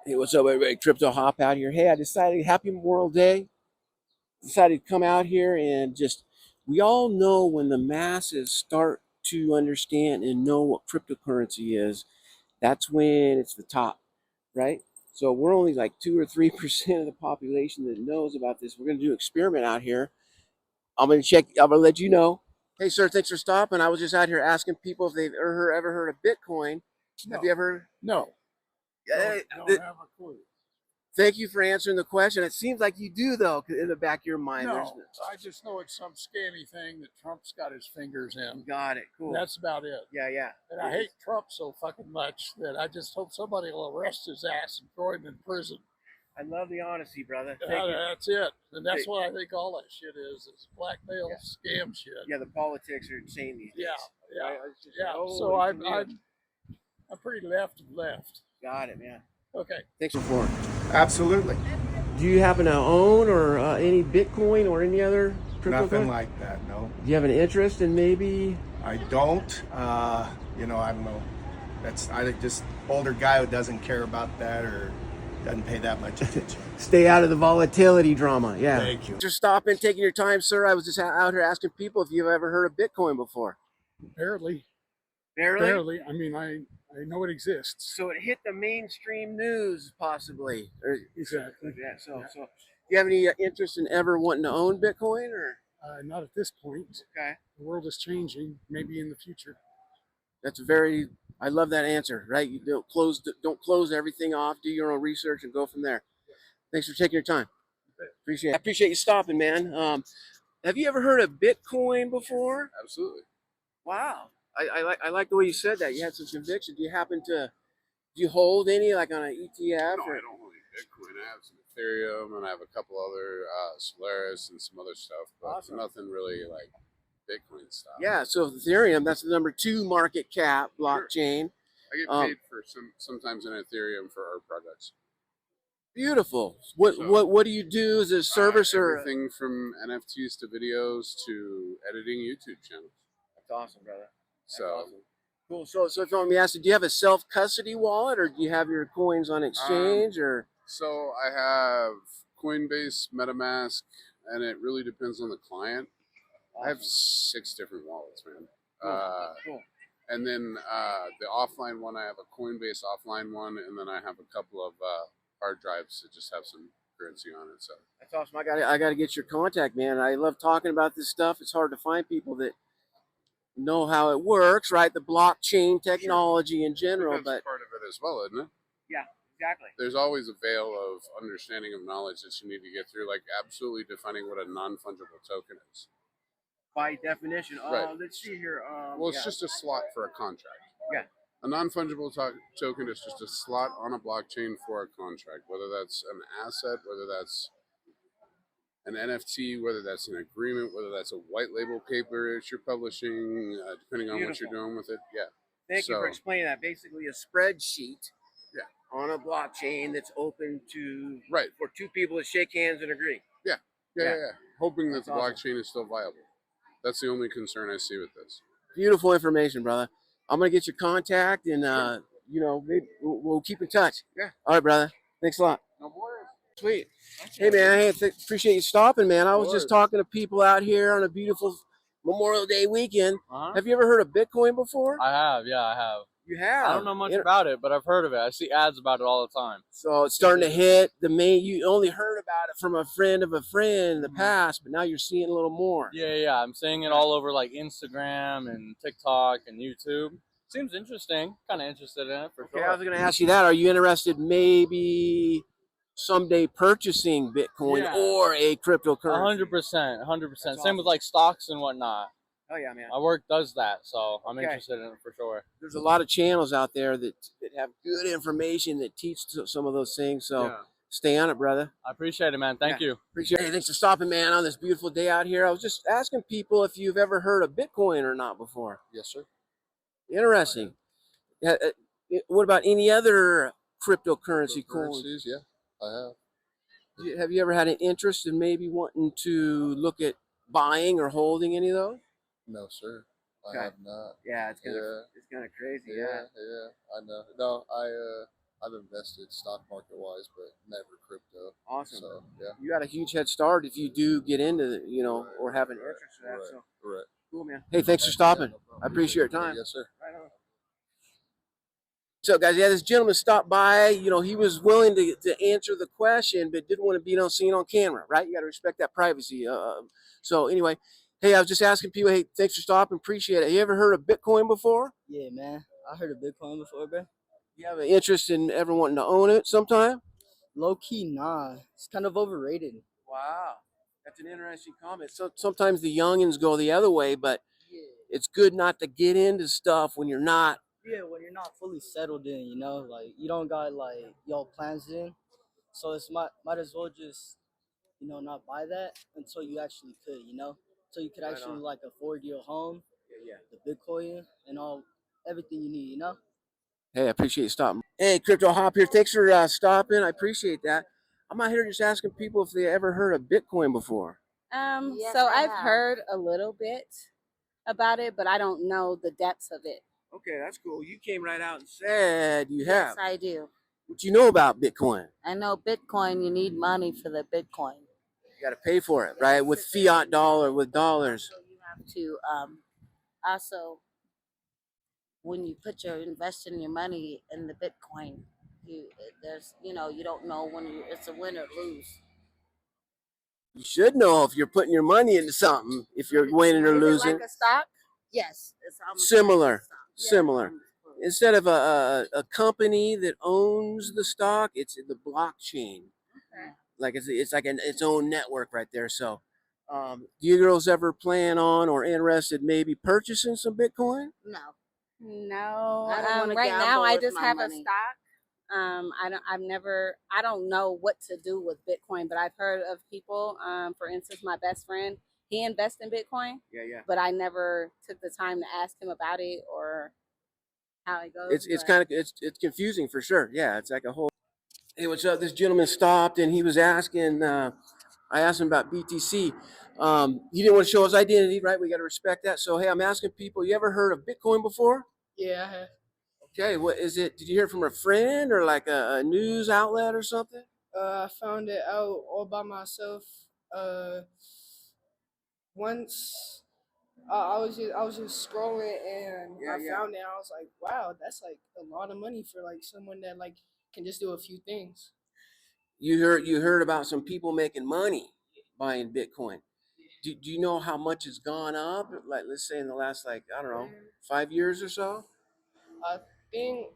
Hey, what's up, everybody? Crypto Hop out here. Hey, I decided, happy Memorial Day. Decided to come out here and just, we all know when the masses start to understand and know what cryptocurrency is, that's when it's the top, right? So we're only like 2 or 3% of the population that knows about this. We're going to do an experiment out here. I'm going to let you know. Hey, sir, thanks for stopping. I was just out here asking people if they've ever heard of Bitcoin. No. Have you ever? No. Don't have a clue. Thank you for answering the question. It seems like you do, though, in the back of your mind. No, I just know it's some scammy thing that Trump's got his fingers in. Got it. Cool. That's about it. Yeah. And I hate Trump so fucking much that I just hope somebody will arrest his ass and throw him in prison. I love the honesty, brother. Thank you. That's it. And that's what I think all that shit is blackmail, scam shit. Yeah, the politics are insane these days. Yeah. So I'm pretty left of left. Got it, man. Okay. Thanks for. Absolutely. Do you happen to own or any Bitcoin or any other crypto? Nothing like that, no. Do you have an interest in maybe? I don't. I don't know. That's just older guy who doesn't care about that or doesn't pay that much attention. Stay out of the volatility drama. Yeah. Thank you. Just stopping, taking your time, sir. I was just out here asking people if you've ever heard of Bitcoin before. Barely. Barely? I mean, I know it exists. So it hit the mainstream news, possibly. Exactly. Yeah. So, do you have any interest in ever wanting to own Bitcoin, or? Not at this point. Okay. The world is changing. Maybe in the future. I love that answer. Right? You don't close everything off. Do your own research and go from there. Thanks for taking your time. Appreciate it. I appreciate you stopping, man. Have you ever heard of Bitcoin before? Absolutely. Wow. I like the way you said that. You had some conviction. Do you hold any like on an ETF? No, I don't hold any Bitcoin. I have some Ethereum and I have a couple other Solaris and some other stuff, but awesome. Nothing really like Bitcoin stuff. Yeah, so Ethereum, that's the #2 market cap blockchain. Sure. I get paid for sometimes in Ethereum for our projects. Beautiful. What do you do as a service or everything from NFTs to videos to editing YouTube channels? That's awesome, brother. That's so awesome. Cool. So if you want me to ask you, do you have a self-custody wallet or do you have your coins on exchange or? So I have Coinbase, MetaMask, and it really depends on the client. Awesome. I have 6 different wallets, man. Cool. And then the offline one, I have a Coinbase offline one, and then I have a couple of hard drives that just have some currency on it. So that's awesome. I got to get your contact, man. I love talking about this stuff. It's hard to find people that know how it works, right? The blockchain technology in general, but part of it as well, isn't it? Yeah, exactly. There's always a veil of understanding of knowledge that you need to get through, like absolutely defining what a non-fungible token is. By definition. Right. Let's see here. Well, it's just a slot for a contract. Yeah. A non-fungible token is just a slot on a blockchain for a contract, whether that's an asset, whether that's an NFT, whether that's an agreement, whether that's a white label paper that you're publishing, depending on what you're doing with it. Yeah. Thank you for explaining that. Basically, a spreadsheet. Yeah. On a blockchain that's open to for 2 people to shake hands and agree. Yeah. Hoping that the blockchain is still viable. That's the only concern I see with this. Beautiful information, brother. I'm gonna get your contact, and maybe we'll keep in touch. Yeah. All right, brother. Thanks a lot. No worries. Sweet. Hey, man. Appreciate you stopping, man. I was just talking to people out here on a beautiful Memorial Day weekend. Have you ever heard of Bitcoin before? I have. Yeah, I have. You have? I don't know much about it, but I've heard of it. I see ads about it all the time. So it's starting to hit the main. You only heard about it from a friend of a friend in the past, but now you're seeing a little more. Yeah. I'm seeing it all over like Instagram and TikTok and YouTube. Seems interesting. Kind of interested in it for sure. I was going to ask you that. Are you interested maybe someday purchasing Bitcoin or a cryptocurrency? 100%. Same with like stocks and whatnot. Oh yeah, man. My work does that, so I'm interested in it for sure. There's a lot of channels out there that have good information that teach some of those things. So stay on it, brother. I appreciate it, man. Thank you. Appreciate it. Hey, thanks for stopping, man, on this beautiful day out here. I was just asking people if you've ever heard of Bitcoin or not before. Yes, sir. Interesting. What about any other cryptocurrency coins? Yeah, I have. Have you ever had an interest in maybe wanting to look at buying or holding any of those? No, sir. I have not. Yeah, it's kind of crazy. Yeah. I know. No, I've invested stock market wise, but never crypto. Awesome. So yeah. You got a huge head start if you do get into, Right, or have an right, interest in that. right, So right. cool, man. Hey, thanks for stopping. No problem. I appreciate your time. Yes, sir. Right on. So, guys, yeah, this gentleman stopped by. He was willing to answer the question, but didn't want to be seen on camera, right? You got to respect that privacy. So, anyway, hey, I was just asking people, hey, thanks for stopping. Appreciate it. You ever heard of Bitcoin before? Yeah, man. I heard of Bitcoin before, bro. You have an interest in ever wanting to own it sometime? Low key, nah. It's kind of overrated. Wow. That's an interesting comment. So sometimes the youngins go the other way, but Yeah. it's good not to get into stuff when you're not. Yeah, when you're not fully settled in, like you don't got like your plans in. So it's might as well just, not buy that until you actually could. So you could Right actually on. like afford your home, Yeah. the Bitcoin and everything you need. Hey, I appreciate you stopping. Hey, Crypto Hop here. Thanks for stopping. I appreciate that. I'm out here just asking people if they ever heard of Bitcoin before. Yes, So I I've have. heard a little bit about it, but I don't know the depths of it. Okay, that's cool. You came right out and said you Yes, have. I do. What you know about Bitcoin? I know Bitcoin, you need money for the Bitcoin. You got to pay for it, right? With fiat dollar, with dollars. So you have to also, when you invest in your money in the Bitcoin, you don't know when it's a win or lose. You should know if you're putting your money into something, if you're winning or Is losing. it like a stock? Yes, it's almost Similar. like a stock. Yeah, Similar. almost close. Instead of a company that owns the stock, it's the blockchain. Okay. Like it's like its own network right there. So, do you girls ever plan on or interested maybe purchasing some Bitcoin? No. No. I don't wanna Right gamble now, I with just my have money. a stock. I don't know what to do with Bitcoin, but I've heard of people. For instance, my best friend, he invests in Bitcoin, Yeah. but I never took the time to ask him about it or how it goes. It's but- kind of it's confusing for sure. Yeah, it's like a whole. Hey, what's up? This gentleman stopped and he was asking. I asked him about BTC. He didn't want to show his identity, right? We got to respect that. So hey, I'm asking people. You ever heard of Bitcoin before? Yeah, I have. Okay, what is it? Did you hear it from a friend or like a news outlet or something? I found it out all by myself. Once I was just scrolling and I found it. I was like, wow, that's like a lot of money for like someone that like can just do a few things. You heard about some people making money buying Bitcoin. Do you know how much it's gone up? Like let's say in the last I don't know 5 years or so. I think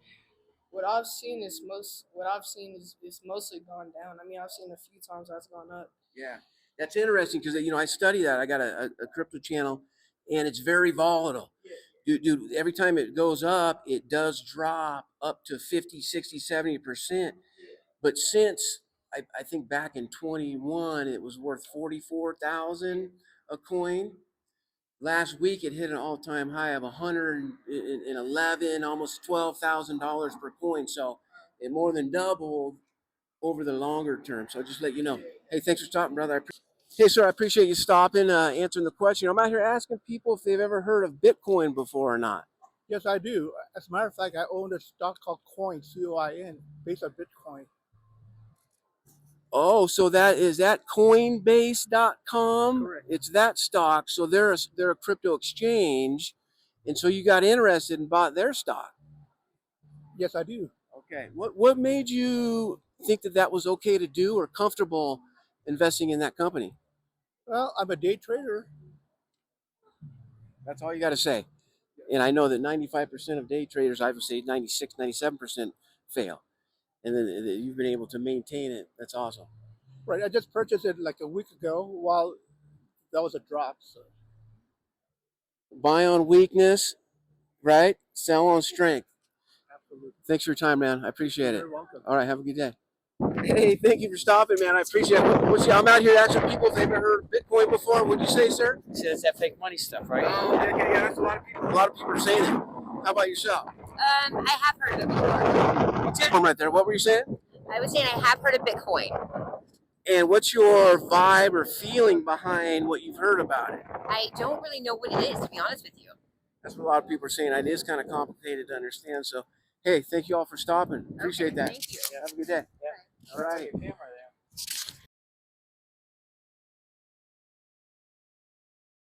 it's mostly gone down. I mean, I've seen a few times that's gone up. Yeah, that's interesting because I study that. I got a crypto channel, and it's very volatile. Dude, every time it goes up, it does drop up to 50, 60, 70%. But since I think back in 21, it was worth 44,000 a coin. Last week, it hit an all-time high of 111, almost $12,000 per coin. So it more than doubled over the longer term. So just let you know. Hey, thanks for stopping, brother. Hey, sir, I appreciate you stopping, answering the question. I'm out here asking people if they've ever heard of Bitcoin before or not. Yes, I do. As a matter of fact, I own a stock called Coin, COIN, based on Bitcoin. Oh, so that Coinbase.com? Correct. It's that stock. So they're a crypto exchange, and so you got interested and bought their stock. Yes, I do. Okay. What made you think that was okay to do or comfortable investing in that company? Well, I'm a day trader. That's all you got to say. And I know that 95% of day traders, I would say 96, 97% fail. And then you've been able to maintain it. That's awesome. Right, I just purchased it like a week ago while that was a drop. So. Buy on weakness, right? Sell on strength. Absolutely. Thanks for your time, man. I appreciate it. You're welcome. All right, have a good day. Hey, thank you for stopping, man. I appreciate it. I'm out here asking people if they've ever heard of Bitcoin before. What'd you say, sir? So it's that fake money stuff, right? Oh, yeah. That's a lot of people. A lot of people are saying it. How about yourself? I have heard of it before. Come right there. What were you saying? I was saying I have heard of Bitcoin. And what's your vibe or feeling behind what you've heard about it? I don't really know what it is, to be honest with you. That's what a lot of people are saying. It is kind of complicated to understand. So, Hey, thank you all for stopping. Appreciate that. Thank you. Have a good day. All right.